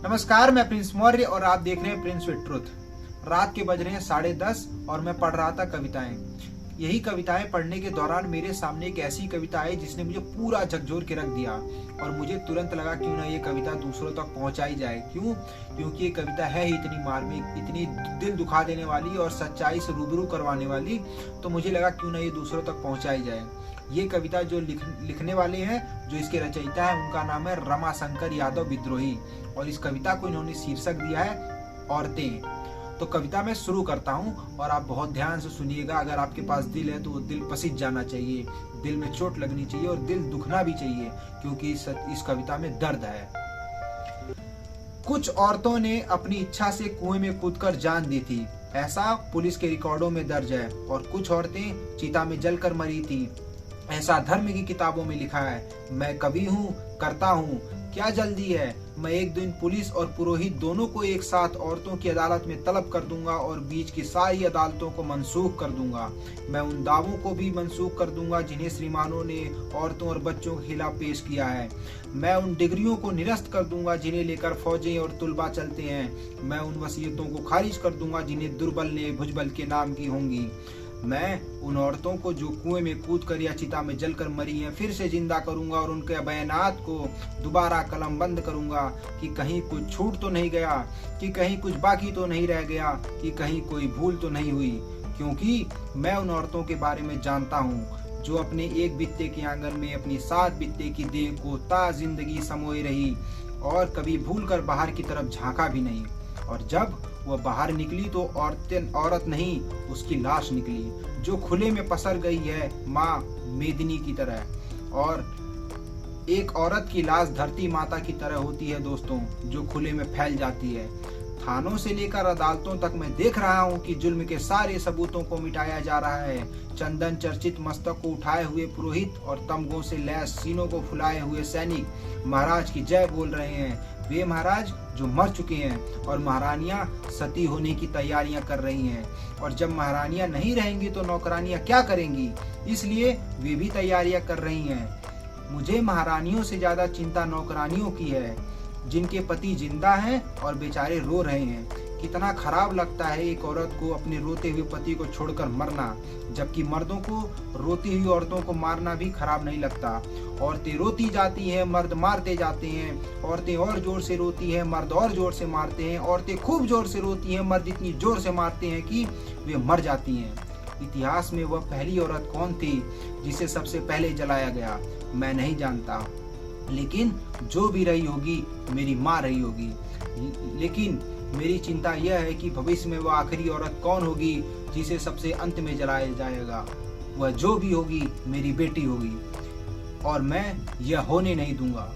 नमस्कार, मैं प्रिंस मौर्य और आप देख रहे हैं प्रिंस विद ट्रुथ। रात के बज रहे हैं 10:30 और मैं पढ़ रहा था कविताएं। यही कविताएं पढ़ने के दौरान मेरे सामने एक ऐसी कविता आई जिसने मुझे पूरा झकझोर के रख दिया और मुझे तुरंत लगा क्यों ना ये कविता दूसरों तक पहुंचाई जाए। क्यों? क्योंकि ये कविता है ही इतनी मार्मिक, इतनी दिल दुखा देने वाली और सच्चाई से रूबरू करवाने वाली, तो मुझे लगा क्यों ना ये दूसरों तक पहुंचाई जाए। ये कविता जो लिखने वाले हैं, जो इसके रचयिता है, उनका नाम है रमाशंकर यादव विद्रोही और इस कविता को इन्होंने शीर्षक दिया है औरतें। तो कविता मैं शुरू करता हूँ और आप बहुत ध्यान से सुनिएगा। अगर आपके पास दिल है तो वो दिल पसीज जाना चाहिए, दिल में चोट लगनी चाहिए और दिल दुखना भी चाहिए, क्योंकि इस कविता में दर्द है। कुछ औरतों ने अपनी इच्छा से कुएं में कूदकर जान दी थी, ऐसा पुलिस के रिकॉर्डों में दर्ज है। और कुछ औरतें चिता में जलकर मरी थी, ऐसा धर्म की किताबों में लिखा है। मैं कवि हूँ, करता हूँ, क्या जल्दी है। मैं एक दिन पुलिस और पुरोहित दोनों को एक साथ औरतों की अदालत में तलब कर दूंगा और बीच की सारी अदालतों को मनसूख कर दूंगा। मैं उन दावों को भी मनसूख कर दूंगा जिन्हें श्रीमानों ने औरतों और बच्चों के खिलाफ पेश किया है। मैं उन डिग्रियों को निरस्त कर दूंगा जिन्हें लेकर फौजें और तुलबा चलते हैं। मैं उन वसीयतों को खारिज कर दूंगा जिन्हें दुर्बल ने भुजबल के नाम की होंगी। मैं उन औरतों को जो कुएं में कूद कर या चिता में जलकर मरी हैं फिर से जिंदा करूंगा और उनके बयानात को दोबारा कलम बंद करूंगा कि कहीं कुछ छूट तो नहीं गया, कि कहीं कुछ बाकी तो नहीं रह गया, कि कहीं कोई भूल तो नहीं हुई। क्योंकि मैं उन औरतों के बारे में जानता हूँ जो अपने एक बित्ते के आंगन में अपनी 7 बित्ते की देह को ता जिंदगी समोए रही और कभी भूल कर बाहर की तरफ झांका भी नहीं। और जब वह बाहर निकली तो औरत नहीं, उसकी लाश निकली जो खुले में पसर गई है माँ मेदिनी की तरह। और एक औरत की लाश धरती माता की तरह होती है दोस्तों, जो खुले में फैल जाती है। थानों से लेकर अदालतों तक मैं देख रहा हूँ कि जुल्म के सारे सबूतों को मिटाया जा रहा है। चंदन चर्चित मस्तक को उठाए हुए पुरोहित और तमगों से लैस सीनों को फुलाए हुए सैनिक महाराज की जय बोल रहे हैं। वे महाराज जो मर चुके हैं और महारानियां सती होने की तैयारियां कर रही हैं। और जब महारानियां नहीं रहेंगी तो नौकरानियां क्या करेंगी, इसलिए वे भी तैयारियां कर रही हैं। मुझे महारानियों से ज्यादा चिंता नौकरानियों की है, जिनके पति जिंदा हैं और बेचारे रो रहे हैं। कितना खराब लगता है एक औरत को अपने रोते हुए पति को छोड़कर मरना, जबकि मर्दों को रोती हुई औरतों को मारना भी खराब नहीं लगता। औरतें रोती जाती हैं, मर्द मारते जाते हैं। औरतें और जोर से रोती हैं, मर्द और जोर से मारते हैं। औरतें खूब जोर से रोती हैं, मर्द इतनी जोर से मारते हैं कि वे मर जाती हैं। इतिहास में वह पहली औरत कौन थी जिसे सबसे पहले जलाया गया, मैं नहीं जानता, लेकिन जो भी रही होगी मेरी माँ रही होगी। लेकिन मेरी चिंता यह है कि भविष्य में वह आखिरी औरत कौन होगी जिसे सबसे अंत में जलाया जाएगा। वह जो भी होगी मेरी बेटी होगी और मैं यह होने नहीं दूंगा।